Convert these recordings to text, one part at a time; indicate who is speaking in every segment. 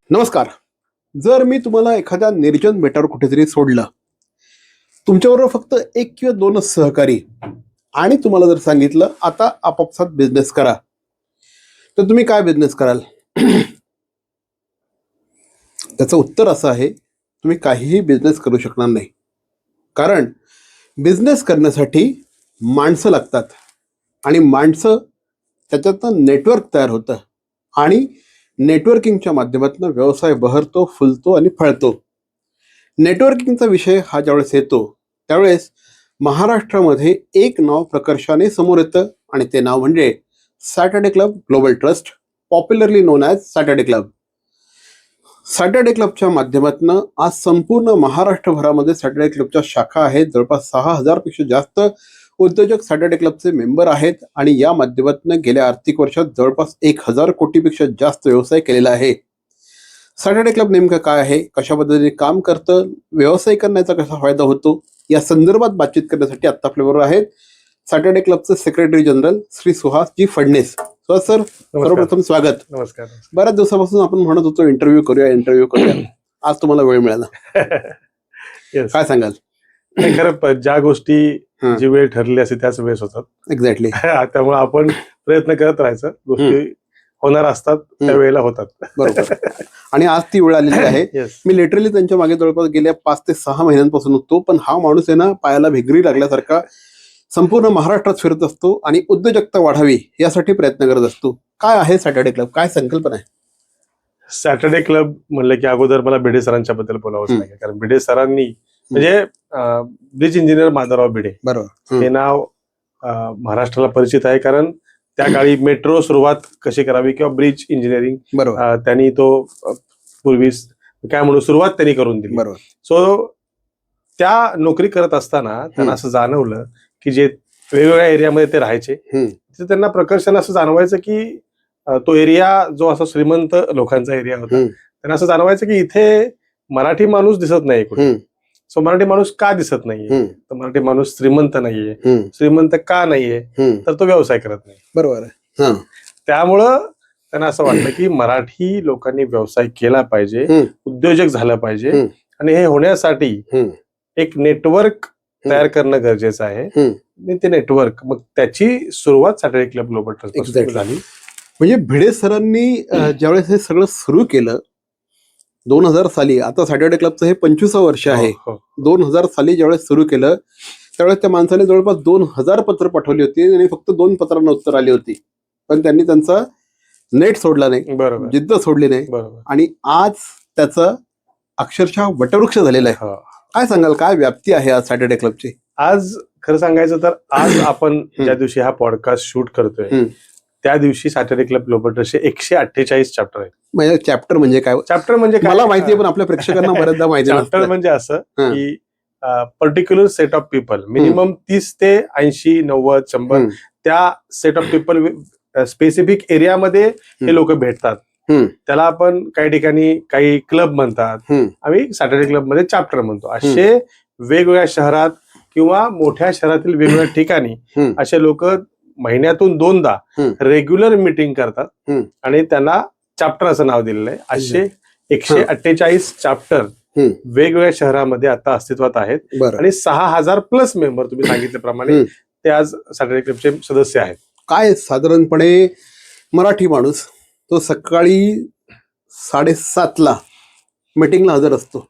Speaker 1: नमस्कार. जर मी तुम्हाला एखाद्या निर्जन बेटावर कुठेतरी सोडलं, तुमच्याबरोबर फक्त एक किंवा दोनच सहकारी आणि तुम्हाला जर सांगितलं आता आपापसात बिझनेस करा, तर तुम्ही काय बिझनेस कराल? त्याचं उत्तर असं आहे, तुम्ही काहीही बिझनेस करू शकणार नाही. कारण बिझनेस करण्यासाठी माणसं लागतात आणि माणसं त्याच्यातनं नेटवर्क तयार होतं आणि नेटवर्किंगच्या माध्यमातून व्यवसाय बहरतो, फुलतो आणि फळतो. नेटवर्किंगचा विषय हा ज्यावेळेस येतो त्यावेळेस महाराष्ट्रामध्ये एक नाव प्रकर्षाने समोर येतं आणि ते नाव म्हणजे Saturday club global trust, popularly known as Saturday club. Saturday क्लबच्या माध्यमातून आज संपूर्ण महाराष्ट्रभरामध्ये सॅटर्डे क्लबच्या शाखा आहेत. जवळपास 6,000 पेक्षा जास्त उद्योजक सॅटर्डे क्लबचे मेंबर आहेत आणि या माध्यमातून गेल्या आर्थिक वर्षात जवळपास 1,000 कोटीपेक्षा जास्त व्यवसाय केलेला आहे. सॅटर्डे क्लब नेमकं काय आहे, कशा पद्धतीने काम करतं, व्यवसाय करण्याचा कसा फायदा होतो, या संदर्भात बातचीत करण्यासाठी आत्ता आपल्याबरोबर आहेत सॅटर्डे क्लबचे secretary general Shri Suhasji Phadnis. Suhas sir, सर्वप्रथम स्वागत.
Speaker 2: नमस्कार.
Speaker 1: बऱ्याच दिवसापासून आपण म्हणत होतो इंटरव्ह्यू करूया. आज तुम्हाला वेळ मिळाला.
Speaker 2: Yes.
Speaker 1: काय सांगाल?
Speaker 2: नाही, खरं ज्या गोष्टी जी वेळ ठरली असते त्याच वेळेस होतात.
Speaker 1: एक्झॅक्टली.
Speaker 2: त्यामुळे आपण प्रयत्न करत राहायचं, गोष्टी होणार असतात त्या वेळेला होतात.
Speaker 1: बरोबर. आणि आज ती वेळ आलेली आहे.
Speaker 2: Yes.
Speaker 1: मी लिटरली त्यांच्या मागे जवळपास गेल्या 5 ते 6 महिन्यांपासून होतो, पण हा माणूस आहे ना, पायाला भिगरी लागल्यासारखा संपूर्ण महाराष्ट्रात फिरत असतो आणि उद्योजकता वाढावी यासाठी प्रयत्न करत असतो. काय आहे सॅटर्डे क्लब, काय संकल्पना आहे?
Speaker 2: सॅटर्डे क्लब म्हणलं की अगोदर मला भिडे सरांच्या बद्दल बोलावंच लागेल, कारण भिडे सरांनी म्हणजे ब्रिज इंजिनियर माधवराव भिडे
Speaker 1: बरोबर.
Speaker 2: हे नाव महाराष्ट्राला परिचित आहे, कारण त्या काळी मेट्रो सुरुवात कशी करावी किंवा ब्रिज इंजिनिअरिंग
Speaker 1: बरोबर.
Speaker 2: त्यांनी तो पूर्वी काय म्हणून सुरुवात त्यांनी करून दिली.
Speaker 1: बरोबर.
Speaker 2: सो त्या नोकरी करत असताना त्यांना असं जाणवलं की जे वेगवेगळ्या एरियामध्ये ते राहायचे तिथे त्यांना प्रकर्षाने असं जाणवायचं की तो एरिया जो असा श्रीमंत लोकांचा एरिया होता, त्यांना असं जाणवायचं की इथे मराठी माणूस दिसत नाही कुठे. सो मराठी माणूस का दिसत नाहीये, तर मराठी माणूस श्रीमंत नाहीये. श्रीमंत का नाहीये, तर तो व्यवसाय करत नाही.
Speaker 1: बरोबर.
Speaker 2: त्यामुळं त्यांना असं वाटलं की मराठी लोकांनी व्यवसाय केला पाहिजे, उद्योजक झालं पाहिजे, आणि हे होण्यासाठी एक नेटवर्क तयार करणं गरजेचं आहे. आणि ते नेटवर्क, मग त्याची सुरुवात सॅटर्डे क्लब ग्लोबल ट्रस्ट झाली.
Speaker 1: म्हणजे भिडे सरांनी ज्यावेळेस हे सगळं सुरू केलं 2000 साली, आता सॅटर्डे क्लबचं हे 25वं वर्ष आहे. 2000 साली ज्यावेळेस सुरू केलं त्यावेळेस त्या माणसाने जवळपास 2000 पत्र पाठवली होती आणि फक्त 2 पत्रांना उत्तर आली होती, पण त्यांनी त्यांचा नेट सोडला नाही,
Speaker 2: बरोबर,
Speaker 1: जिद्द सोडली नाही,
Speaker 2: बरोबर,
Speaker 1: आणि आज त्याचं अक्षरशः वटवृक्ष झालेला आहे. काय सांगाल, काय व्याप्ती आहे आज सॅटर्डे क्लबची?
Speaker 2: आज खरं सांगायचं तर आज आपण ज्या दिवशी हा पॉडकास्ट शूट करतोय त्या दिवशी सॅटर्डे क्लब ग्लोबल ट्रस्टचे 148 चॅप्टर आहेत.
Speaker 1: म्हणजे चॅप्टर म्हणजे काय?
Speaker 2: चॅप्टर म्हणजे
Speaker 1: मला माहिती आहे, पण आपल्या प्रेक्षकांना बऱ्याचदा माहिती नाही.
Speaker 2: चॅप्टर म्हणजे असं की particular set of people, minimum 30 ते 80, 90, 100 त्या सेट ऑफ पीपल स्पेसिफिक एरियामध्ये हे लोक भेटतात. त्याला आपण काही ठिकाणी काही क्लब म्हणतात, आम्ही सॅटर्डे क्लब मध्ये चॅप्टर म्हणतो. असे वेगवेगळ्या शहरात किंवा मोठ्या शहरातील वेगवेगळ्या ठिकाणी असे लोक महिन्यातून 2दा रेग्युलर मीटिंग करतात आणि त्यांना चॅप्टर असं नाव दिलेलं आहे. असे 148 चॅप्टर वेगवेगळ्या शहरामध्ये आता अस्तित्वात आहेत आणि 6,000 प्लस मेंबर, तुम्ही सांगितल्याप्रमाणे, ते आज सॅटर्डे क्लबचे सदस्य आहेत.
Speaker 1: काय साधारणपणे मराठी माणूस तो सकाळी 7:30ला मीटिंगला हजर असतो,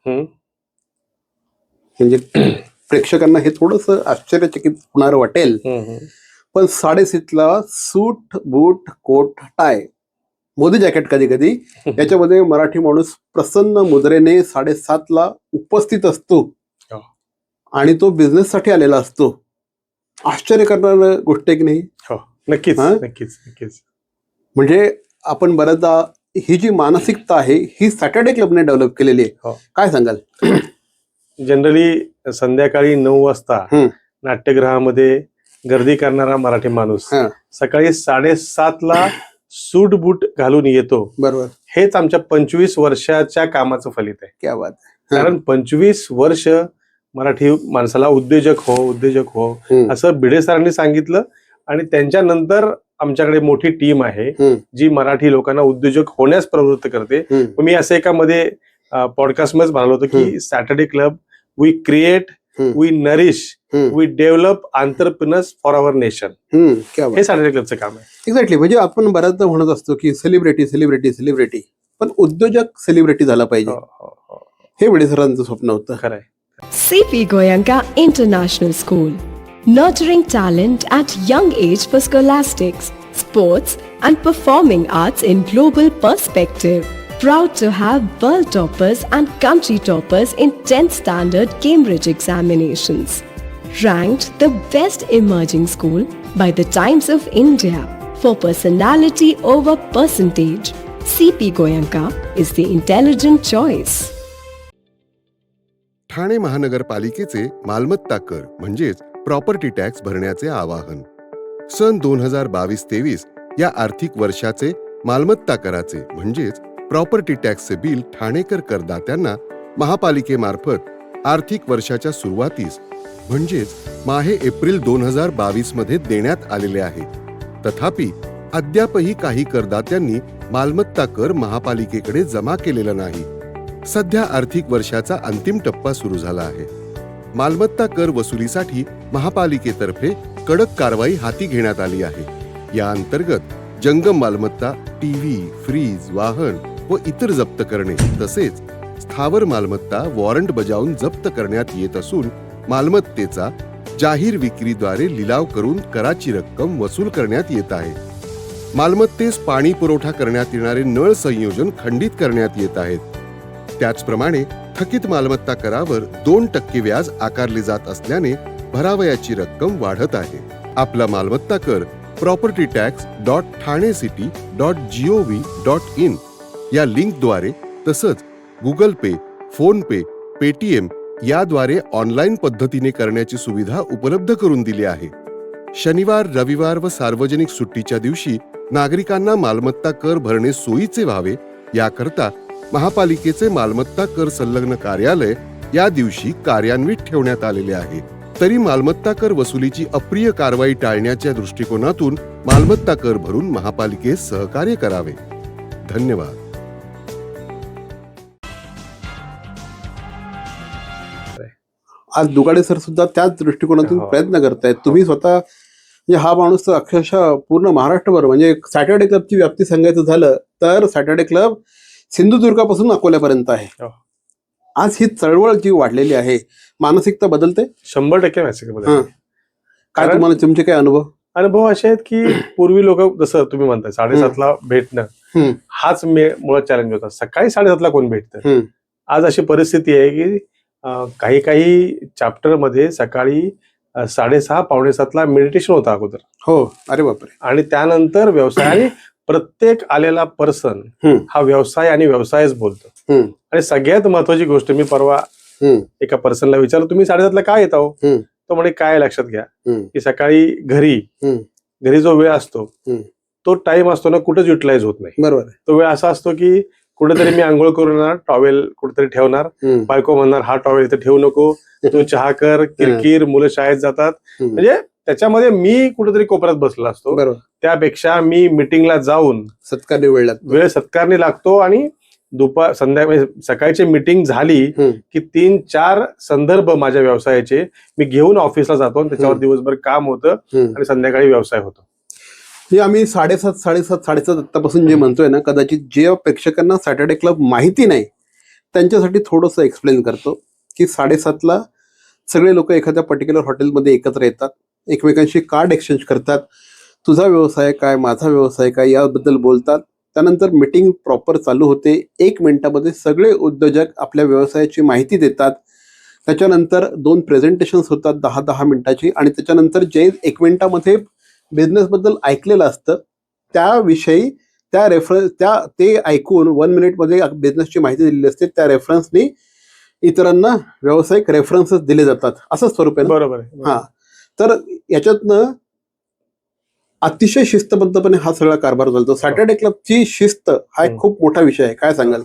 Speaker 1: म्हणजे प्रेक्षकांना हे थोडस आश्चर्यचकित होणार वाटेल, पण 7:30ला सूट बूट कोट टाय मोदी जॅकेट कधी कधी याच्यामध्ये मराठी माणूस प्रसन्न मुद्रेने 7:30ला उपस्थित असतो आणि तो बिझनेस साठी आलेला असतो. आश्चर्य करणारी गोष्ट आहे की नाही?
Speaker 2: नक्कीच, नक्कीच, नक्कीच.
Speaker 1: म्हणजे आपण बऱ्याचदा ही जी मानसिकता आहे ही सॅटर्डे क्लबने डेव्हलप केलेली आहे. काय सांगाल?
Speaker 2: जनरली संध्याकाळी 9 वाजता नाट्यगृहामध्ये गर्दी करणारा मराठी माणूस सकाळी 7:30ला सूट बूट घालून येतो. बरोबर. हेच आमच्या 25 वर्षाच्या कामाचं फलित आहे.
Speaker 1: क्या बात.
Speaker 2: कारण 25 वर्ष मराठी माणसाला उद्योजक हो असं भिडे सरांनी सांगितलं आणि त्यांच्यानंतर आमच्याकडे मोठी टीम आहे
Speaker 1: हम्म.
Speaker 2: जी मराठी लोकांना उद्योजक होण्यास प्रवृत्त करते.
Speaker 1: हम्म.
Speaker 2: मी असं एका मध्ये पॉडकास्ट मध्ये म्हणालो होतो की Saturday club we create, we nourish, we develop entrepreneurs for our nation.
Speaker 1: क्या बात.
Speaker 2: हे सॅटर्डे क्लबचं काम आहे.
Speaker 1: एक्झॅक्टली. म्हणजे आपण बऱ्याचदा म्हणत असतो की सेलिब्रिटी सेलिब्रिटी सेलिब्रिटी, पण उद्योजक सेलिब्रिटी झाला पाहिजे. हे वडे सरांचं स्वप्न होतं.
Speaker 2: खरंय.
Speaker 3: CP Goenka International School, nurturing talent at young age for scholastics, sports and performing arts in global perspective. Proud to have world toppers and country toppers in 10th standard Cambridge examinations. Ranked the best emerging school by the Times of India for personality over percentage. CP Goenka is the intelligent choice.
Speaker 4: Thane महानगरपालिकेचे मालमत्ता कर म्हणजेच property tax भरण्याचे आवाहन. सन 2022-23 या आर्थिक वर्षाचे मालमत्ता कराचे म्हणजेच प्रॉपर्टी टॅक्सचे बिल ठाणेकर करदात्यांना महापालिकेमार्फत आर्थिक वर्षाच्या सुरुवातीस म्हणजेच माहे एप्रिल 2022 मध्ये देण्यात आलेले आहे. तथापि अद्यापही काही करदात्यांनी मालमत्ता कर महापालिकेकडे जमा केलेला नाही. सध्या आर्थिक वर्षाचा अंतिम टप्पा सुरू झाला आहे. मालमत्ता कर वसुलीसाठी महापालिकेतर्फे कडक कारवाई हाती घेण्यात आली आहे. या अंतर्गत जंगम मालमत्ता, टीव्ही, फ्रीज, वाहन व इतर जप्त करणे तसेच स्थावर मालमत्ता वॉरंट बजावून जप्त करण्यात येत असून मालमत्तेचा जाहीर विक्रीद्वारे लिलाव करून कराची रक्कम वसूल करण्यात येत आहे. मालमत्तेस पाणी पुरवठा करण्यात येणारे नळ संयोजन खंडित करण्यात येत आहेत. त्याचप्रमाणे थकीत मालमत्ता करावर 2% व्याज आकारले जात असल्याने भरावयाची रक्कम वाढत आहे. आपला मालमत्ता कर propertytax.thanecity.gov.in या लिंकद्वारे तसंच गुगल पे, फोन पे, पेटीएम याद्वारे ऑनलाईन पद्धतीने करण्याची सुविधा उपलब्ध करून दिली आहे. शनिवार, रविवार व सार्वजनिक सुट्टीच्या दिवशी नागरिकांना मालमत्ता कर भरणे सोयीचे व्हावे याकरता महापालिकेचे मालमत्ता कर संलग्न कार्यालय या दिवशी कार्यान्वित ठेवण्यात आलेले आहे. तरी मालमत्ता कर वसुलीची अप्रिय कारवाई टाळण्याच्या दृष्टिकोनातून मालमत्ता कर भरून महापालिकेस सहकार्य करावे. धन्यवाद.
Speaker 1: आज दुगाडे सर सुद्धा त्याच दृष्टिकोनातून
Speaker 2: हो.
Speaker 1: प्रयत्न करतायत. तुम्ही स्वतः म्हणजे हा माणूस तर अक्षरशः पूर्ण महाराष्ट्रभर म्हणजे सॅटर्डे क्लबची व्याप्ती सांगायचं झालं तर सॅटर्डे क्लब सिंधुदुर्गापासून अकोल्यापर्यंत आहे.
Speaker 2: हो.
Speaker 1: आज ही चळवळ जी वाढलेली आहे, मानसिकता बदलते.
Speaker 2: 100% मॅसेज
Speaker 1: काय
Speaker 2: कारण-
Speaker 1: तुम्हाला तुमचे काय
Speaker 2: अनुभव असे आहेत की पूर्वी लोक जसं तुम्ही म्हणताय 7:30ला भेटणं हाच मुळात चॅलेंज होता. सकाळी 7:30ला कोण भेटतं. आज अशी परिस्थिती आहे की काही काही चॅप्टर मध्ये सकाळी 6:30 पावणे 7ला मेडिटेशन होतं अगोदर.
Speaker 1: हो. अरे बापरे.
Speaker 2: आणि त्यानंतर व्यवसाय आणि प्रत्येक आलेला पर्सन हा व्यवसाय आणि व्यवसायच बोलतो. आणि सगळ्यात महत्वाची गोष्ट मी परवा एका पर्सनला विचारलं, तुम्ही 7:30ला काय येत आहो. तो म्हणे काय लक्षात घ्या की सकाळी घरी जो वेळ असतो तो टाइम असतो ना कुठेच युटिलाइज होत नाही.
Speaker 1: बरोबर.
Speaker 2: तो वेळ असा असतो की कुठेतरी मी आंघोळ करून येणार, टॉवेल कुठेतरी ठेवणार, बायको म्हणणार हा टॉवेल इथे ठेवू नको, तू चहा कर, किरकिर, मुलं शाळेत जातात. म्हणजे त्याच्यामध्ये मी कुठेतरी कोपऱ्यात बसला असतो.
Speaker 1: बरोबर.
Speaker 2: त्यापेक्षा मी मिटिंगला जाऊन
Speaker 1: सत्कारने
Speaker 2: वेळ सत्कारने लागतो आणि संध्याकाळी सकाळची मिटिंग झाली की 3-4 संदर्भ माझ्या व्यवसायाचे मी घेऊन ऑफिसला जातो आणि त्याच्यावर दिवसभर काम होतं आणि संध्याकाळी व्यवसाय होतो.
Speaker 1: हे आम्ही 7:30 आत्तापासून जे म्हणतोय ना, कदाचित जे प्रेक्षकांना सॅटर्डे क्लब माहिती नाही त्यांच्यासाठी थोडंसं एक्सप्लेन करतो की 7:30ला सगळे लोक एखाद्या पर्टिक्युलर हॉटेलमध्ये एकत्र येतात, एकमेकांशी कार्ड एक्सचेंज करतात, तुझा व्यवसाय काय, माझा व्यवसाय काय याबद्दल बोलतात. त्यानंतर मीटिंग प्रॉपर चालू होते. 1 मिनिटामध्ये सगळे उद्योजक आपल्या व्यवसायाची माहिती देतात. त्याच्यानंतर 2 प्रेझेंटेशन्स होतात 10-10 मिनिटाची आणि त्याच्यानंतर जे 1 मिनिटामध्ये बिझनेसबद्दल ऐकलेलं असतं त्याविषयी ते ऐकून 1 मिनिटमध्ये बिझनेसची माहिती दिलेली असते. त्या रेफरन्सनी इतरांना व्यावसायिक रेफरन्सेस दिले जातात. असं स्वरूप आहे.
Speaker 2: बरोबर.
Speaker 1: हा. तर याच्यातनं अतिशय शिस्तबद्धपणे हा सगळा कारभार चालतो. सॅटर्डे क्लबची शिस्त हा एक खूप मोठा विषय आहे. काय सांगाल.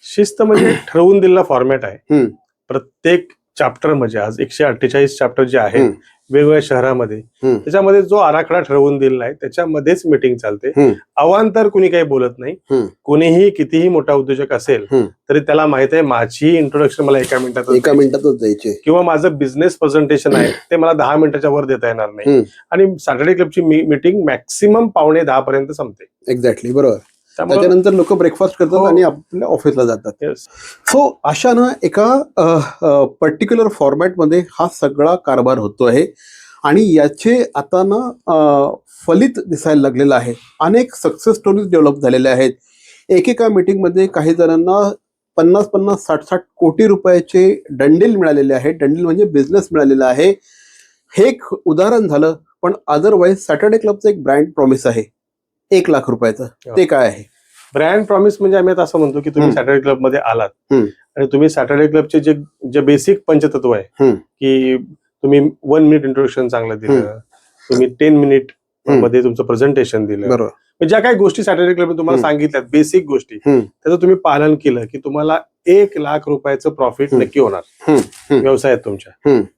Speaker 2: शिस्त म्हणजे ठरवून दिलेला फॉर्मॅट आहे. प्रत्येक चॅप्टर म्हणजे आज 148 चॅप्टर जे आहेत
Speaker 1: हम्म.
Speaker 2: वेगवेगळ्या शहरामध्ये,
Speaker 1: हम्म.
Speaker 2: त्याच्यामध्ये जो आराखडा ठरवून दिलेला आहे त्याच्यामध्येच मीटिंग चालते.
Speaker 1: हम्म.
Speaker 2: अवांतर कुणी काही बोलत नाही.
Speaker 1: हम्म.
Speaker 2: कोणीही कितीही मोठा उद्योजक असेल
Speaker 1: हम्म.
Speaker 2: तरी त्याला माहित आहे माझी इंट्रोडक्शन मला एका
Speaker 1: मिनिटातच द्यायचे.
Speaker 2: किंवा माझं बिझनेस प्रेझेंटेशन आहे ते मला 10 मिनिटाच्या वर देता येणार नाही.
Speaker 1: हम्म.
Speaker 2: आणि सॅटर्डे क्लबची मीटिंग मॅक्सिमम 9:45 पर्यंत संपते.
Speaker 1: एक्झॅक्टली, बरोबर.
Speaker 2: त्यामुळे
Speaker 1: त्याच्यानंतर लोक ब्रेकफास्ट करतात
Speaker 2: हो.
Speaker 1: आणि आपल्या ऑफिसला जातात.
Speaker 2: yes.
Speaker 1: सो अशा ना एका पर्टिक्युलर फॉर्मॅटमध्ये हा सगळा कारभार होतो आहे आणि याचे आता ना फलित दिसायला लागलेलं आहे. अनेक सक्सेस स्टोरीज डेव्हलप झालेल्या आहेत. एकेका मीटिंगमध्ये काही जणांना 50-50, 60-60 कोटी रुपयाचे डंडील मिळालेले आहे. डंडील म्हणजे बिझनेस मिळालेला आहे. हे एक उदाहरण झालं. पण अदरवाईज सॅटर्डे क्लबचं एक ब्रँड प्रॉमिस आहे 1 लाख रुपयाचं. ते काय आहे?
Speaker 2: ब्रँड प्रॉमिस म्हणजे आम्ही आता असं म्हणतो की तुम्ही सॅटर्डे क्लब मध्ये आलात
Speaker 1: हम्म.
Speaker 2: आणि तुम्ही सॅटर्डे क्लबचे जे बेसिक पंचतत्व आहे
Speaker 1: हम्म.
Speaker 2: की तुम्ही 1 मिनिट इंट्रोडक्शन चांगलं दिलं, तुम्ही 10 मिनिट मध्ये तुमचं प्रेझेंटेशन दिलं,
Speaker 1: बरोबर.
Speaker 2: ज्या काही गोष्टी सॅटर्डे क्लब तुम्हाला सांगितल्यात बेसिक गोष्टी, त्याचं तुम्ही पालन केलं की तुम्हाला 1 लाख रुपयाचं प्रॉफिट नक्की होणार व्यवसायात तुमच्या.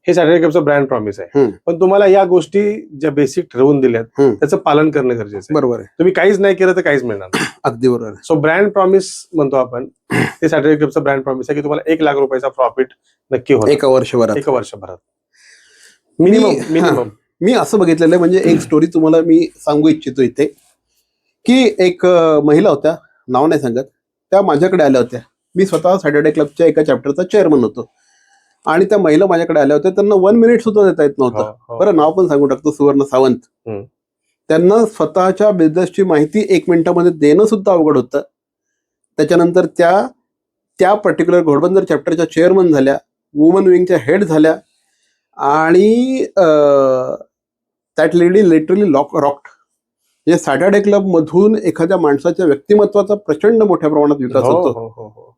Speaker 2: हे सॅटर्डे क्लबचं ब्रँड प्रॉमिस आहे. पण तुम्हाला या गोष्टी ज्या बेसिक ठरवून दिल्यात त्याचं पालन करणं गरजेचं आहे.
Speaker 1: बरोबर आहे.
Speaker 2: तुम्ही काहीच नाही केलं तर काहीच मिळणार नाही.
Speaker 1: अगदी बरोबर.
Speaker 2: सो ब्रँड प्रॉमिस म्हणतो आपण, ते सॅटर्डे क्लबचं ब्रँड प्रॉमिस आहे की तुम्हाला 1 लाख रुपयाचा प्रॉफिट नक्की होणार
Speaker 1: एका वर्षभरात
Speaker 2: मिनिमम.
Speaker 1: मी असं बघितलेलं आहे. म्हणजे एक स्टोरी तुम्हाला मी सांगू इच्छितो इथे की एक महिला होत्या, नाव नाही सांगत, त्या माझ्याकडे आल्या होत्या. मी स्वतः सॅटर्डे क्लबच्या एका चॅप्टरचा चेअरमन होतो आणि त्या महिला माझ्याकडे आल्या होत्या. त्यांना 1 मिनिट सुद्धा देता येत नव्हतं. बरं, नाव पण सांगू टाकतो, सुवर्ण सावंत. त्यांना स्वतःच्या बिझनेसची माहिती 1 मिनिटामध्ये देणं सुद्धा अवघड होतं. त्याच्यानंतर त्या पर्टिक्युलर घोडबंदर चॅप्टरच्या चेअरमन झाल्या, वुमन विंगच्या हेड झाल्या आणि दॅट लेडी लिटरली रॉक्ड. म्हणजे सॅटर्डे क्लब मधून एखाद्या माणसाच्या व्यक्तिमत्वाचा प्रचंड मोठ्या प्रमाणात विकास होतो.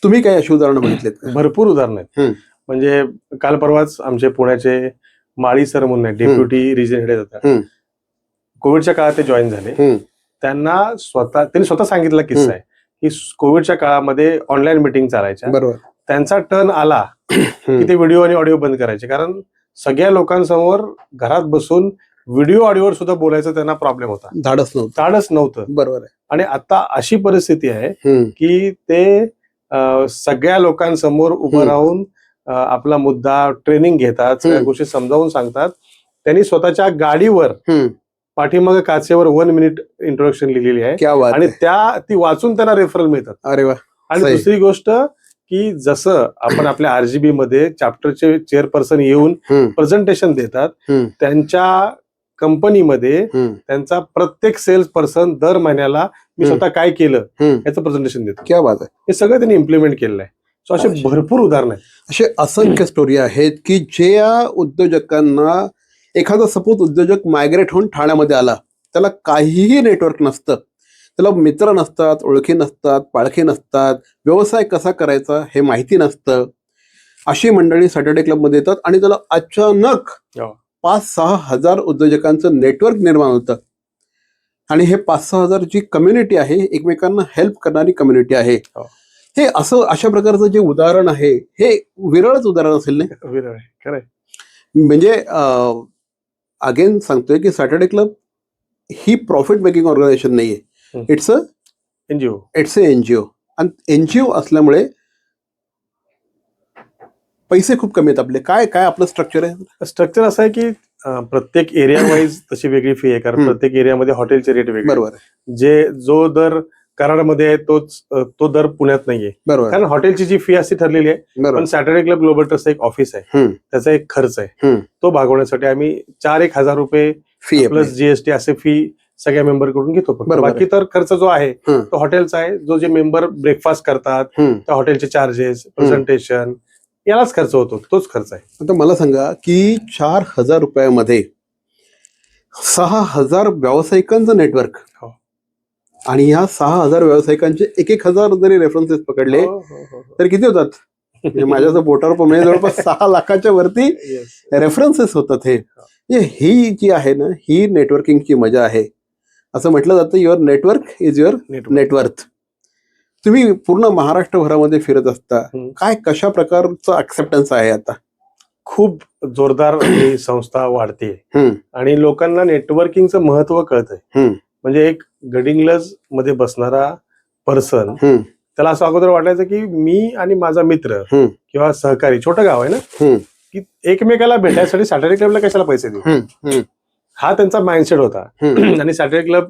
Speaker 1: तुम्ही काही अशी उदाहरणं बघितलीत?
Speaker 2: भरपूर उदाहरणं आहेत. म्हणजे काल परवाच आमचे पुण्याचे माळी सर म्हणून डेप्युटी रिजन हेड होता. कोविडच्या काळात ते जॉईन झाले. त्यांनी स्वतः सांगितला किस्सा आहे की कोविडच्या काळामध्ये ऑनलाईन मीटिंग चालायच्या.
Speaker 1: बरोबर.
Speaker 2: त्यांचा टर्न आला की ते व्हिडिओ आणि ऑडिओ बंद करायचे, कारण सगळ्या लोकांसमोर घरात बसून व्हिडिओ ऑडिओवर सुद्धा बोलायचं त्यांना प्रॉब्लेम होता. धाडस नव्हतं.
Speaker 1: बरोबर आहे.
Speaker 2: आणि आता अशी परिस्थिती आहे की ते सगळ्या लोकांसमोर उभं राहून आपला मुद्दा ट्रेनिंग घेतात, सगळ्या गोष्टी समजावून सांगतात. त्यांनी स्वतःच्या गाडीवर पाठीमागे काचेवर 1 मिनिट इंट्रोडक्शन लिहिलेली आहे आणि ती वाचून त्यांना रेफरल मिळतात.
Speaker 1: अरे वा.
Speaker 2: आणि दुसरी गोष्ट की जसं आपण आपल्या आरजीबी मध्ये चॅप्टरचे चेअरपर्सन येऊन प्रेझेंटेशन देतात, त्यांच्या कंपनीमध्ये त्यांचा प्रत्येक सेल्स पर्सन दर महिन्याला मी स्वतः काय केलं याचं प्रेझेंटेशन देतो.
Speaker 1: क्या बात आहे.
Speaker 2: हे सगळं त्यांनी इम्प्लिमेंट केलेलं आहे. सो असे भरपूर उदाहरण आहेत.
Speaker 1: असे असंख्य स्टोरी आहेत की ज्या उद्योजकांना, एखादा सपोज उद्योजक मायग्रेट होऊन ठाण्यामध्ये आला, त्याला काहीही नेटवर्क नसतं, त्याला मित्र नसतात, ओळखी नसतात, पाळखी नसतात, व्यवसाय कसा करायचा हे माहिती नसतं. अशी मंडळी सॅटर्डे क्लबमध्ये येतात आणि त्याला अचानक 5-6 हजार उद्योजकांचं नेटवर्क निर्माण होतं. आणि हे 5-6 हजार जी कम्युनिटी आहे, एकमेकांना हेल्प करणारी कम्युनिटी आहे. हे अशा प्रकारचं जे उदाहरण आहे हे विरळच उदाहरण असेल नाही?
Speaker 2: विरळ आहे, खरंय.
Speaker 1: म्हणजे अगेन सांगतोय की सॅटर्डे क्लब ही प्रॉफिट मेकिंग ऑर्गनायझेशन नाहीये. It's a NGO. आणि एनजीओ असल्यामुळे पैसे खूप कमी आहेत आपले. काय आपलं स्ट्रक्चर आहे?
Speaker 2: स्ट्रक्चर असं आहे की प्रत्येक एरिया वाईज तशी वेगळी फी आहे, कारण प्रत्येक एरियामध्ये हॉटेलचे रेट वेगळे.
Speaker 1: बरोबर.
Speaker 2: जो दर कराडमध्ये आहे तो दर पुण्यात नाहीये.
Speaker 1: बरोबर.
Speaker 2: कारण हॉटेलची जी फी असते ठरलेली आहे. पण सॅटर्डे क्लब ग्लोबल ट्रस्ट एक ऑफिस आहे, त्याचा एक खर्च आहे. तो भागवण्यासाठी आम्ही 4-1 हजार रुपये फी प्लस जीएसटी असे फी सगळ्या मेंबर कडून घेतो. बाकी तर खर्च जो आहे तो हॉटेलचा आहे. जो जे मेंबर ब्रेकफास्ट करतात त्या हॉटेलचे चार्जेस, प्रेझेंटेशन, यालाच खर्च होतो, तोच खर्च आहे.
Speaker 1: आता मला सांगा की 4,000 रुपयामध्ये 6,000 व्यावसायिकांचं नेटवर्क, आणि ह्या 6,000 व्यावसायिकांचे 1,000 जरी रेफरन्सेस पकडले तर किती होतात? म्हणजे माझ्या बोटावर म्हणजे जवळपास 6 लाखाच्या वरती रेफरन्सेस होतात. ही जी आहे ना, ही नेटवर्किंगची मजा आहे. असं म्हटलं जातं, your network is your net worth. तुम्ही पूर्ण महाराष्ट्रभरामध्ये फिरत असता,
Speaker 2: हम्म.
Speaker 1: काय कशा प्रकारचं ऍक्सेप्टन्स आहे आता?
Speaker 2: खूप जोरदार ही संस्था वाढते
Speaker 1: हम्म,
Speaker 2: आणि लोकांना नेटवर्किंगचं महत्व कळतंय.
Speaker 1: हम्म,
Speaker 2: म्हणजे एक गडिंग्लज मध्ये बसणारा पर्सन,
Speaker 1: हम्म,
Speaker 2: त्याला असं अगोदर वाटायचं की मी आणि माझा मित्र
Speaker 1: हम्म,
Speaker 2: किंवा सहकारी, छोटं गाव आहे ना,
Speaker 1: हम्म,
Speaker 2: की एकमेकाला भेटायसाठी सॅटर्डे क्लबला कशाला पैसे देऊ,
Speaker 1: हम्म, हम्म,
Speaker 2: हा त्यांचा माइंडसेट होता.
Speaker 1: हम्म.
Speaker 2: आणि सॅटर्डे क्लब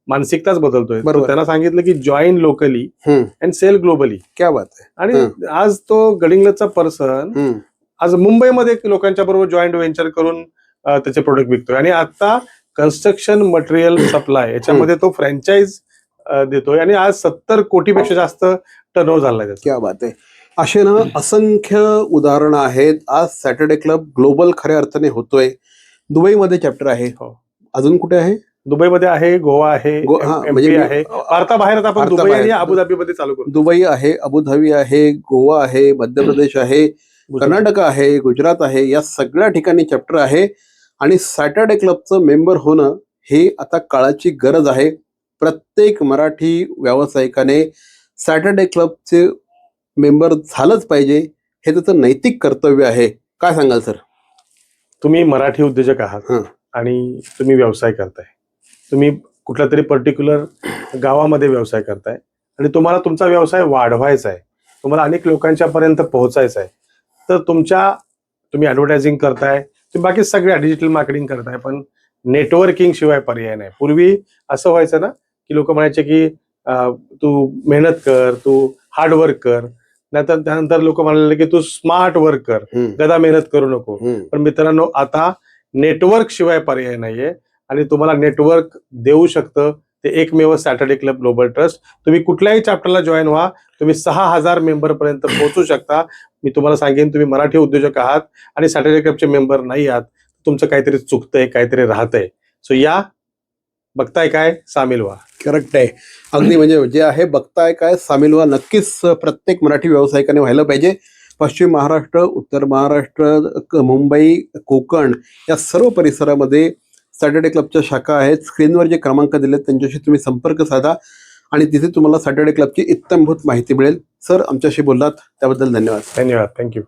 Speaker 2: मानसिकताच बदलतोय.
Speaker 1: बरोबर.
Speaker 2: तो त्यांना सांगितलं की जॉईन लोकली
Speaker 1: हम्म,
Speaker 2: अँड सेल ग्लोबली.
Speaker 1: क्या बात आहे.
Speaker 2: आणि आज तो गडिंग्लजचा पर्सन
Speaker 1: हम्म,
Speaker 2: आज मुंबईमध्ये लोकांच्या बरोबर जॉईंट व्हेंचर करून त्याचे प्रोडक्ट विकतोय. आणि आता कन्स्ट्रक्शन मटेरियल सप्लाय याच्यामध्ये तो फ्रँचाईज देतोय आणि आज 70 कोटीपेक्षा जास्त टर्नओव्हर झालाय त्याचा.
Speaker 1: क्या बात आहे. असे ना असंख्य उदाहरणं आहेत. आज सॅटर्डे क्लब ग्लोबल खऱ्या अर्थाने होतोय. दुबईमध्ये चॅप्टर आहे.
Speaker 2: हो.
Speaker 1: अजून कुठे आहे?
Speaker 2: दुबईमध्ये आहे, गोवा आहे,
Speaker 1: हा,
Speaker 2: MP
Speaker 1: म्हणजे
Speaker 2: आहे. भारताबाहेर आता आपण दुबई
Speaker 1: भारताबाहेर.
Speaker 2: आणि अबुधाबीमध्ये चालू करू.
Speaker 1: दुबई आहे, अबुधाबी आहे, गोवा आहे, मध्य प्रदेश आहे, कर्नाटक आहे, गुजरात आहे. या सगळ्या ठिकाणी चॅप्टर आहे. आणि सॅटर्डे क्लबचं मेंबर होणं हे आता काळाची गरज आहे. प्रत्येक मराठी व्यावसायिकाने सॅटर्डे क्लबचे मेंबर झालंच पाहिजे. हे त्याचं नैतिक कर्तव्य आहे. काय सांगाल सर?
Speaker 2: तुम्ही मराठी उद्योजक आहात
Speaker 1: हं.
Speaker 2: आणि तुम्ही व्यवसाय करताय. तुम्ही कुठल्या तरी पर्टिक्युलर गावामध्ये व्यवसाय करताय आणि तुम्हाला तुमचा व्यवसाय वाढवायचा आहे, तुम्हाला अनेक लोकांच्या पर्यंत पोहोचायचं आहे. तर तुम्ही ऍडव्हर्टायझिंग करताय, तुम्ही बाकी सगळ्या डिजिटल मार्केटिंग करताय, पण नेटवर्किंग शिवाय पर्याय नाही. पूर्वी असं व्हायचं ना की लोक म्हणायचे की तू मेहनत कर, तू हार्डवर्क कर. नाहीतर त्यानंतर लोक म्हणाले की तू स्मार्ट वर्क कर, गदा मेहनत करू नको. पण मित्रांनो, आता नेटवर्क शिवाय पर्याय नाहीये आणि तुम्हाला नेटवर्क देऊ शकतं ते एकमेव सॅटर्डे क्लब ग्लोबल ट्रस्ट. तुम्ही कुठल्याही चॅप्टरला जॉईन व्हा, तुम्ही 6,000 मेंबर पर्यंत पोहोचू शकता. मी तुम्हाला सांगेन, तुम्ही मराठी उद्योजक आहात आणि सॅटर्डे क्लबचे मेंबर नाही आहात, तुमचं काहीतरी चुकतंय, काहीतरी राहतंय. सो या, बघताय काय, सामील व्हा.
Speaker 1: करेक्ट आहे. अगदी म्हणजे जे आहे बघताय काय, सामील व्हा. नक्कीच प्रत्येक मराठी व्यावसायिकाने व्हायला पाहिजे. पश्चिम महाराष्ट्र, उत्तर महाराष्ट्र, मुंबई, कोकण या सर्व परिसरामध्ये सॅटर्डे क्लबच्या शाखा आहेत. स्क्रीनवर जे क्रमांक दिलेत त्यांच्याशी तुम्ही संपर्क साधा आणि तिथे तुम्हाला सॅटर्डे क्लबची इत्थंभूत माहिती मिळेल. सर, आमच्याशी बोललात त्याबद्दल धन्यवाद.
Speaker 2: धन्यवाद. थँक्यू.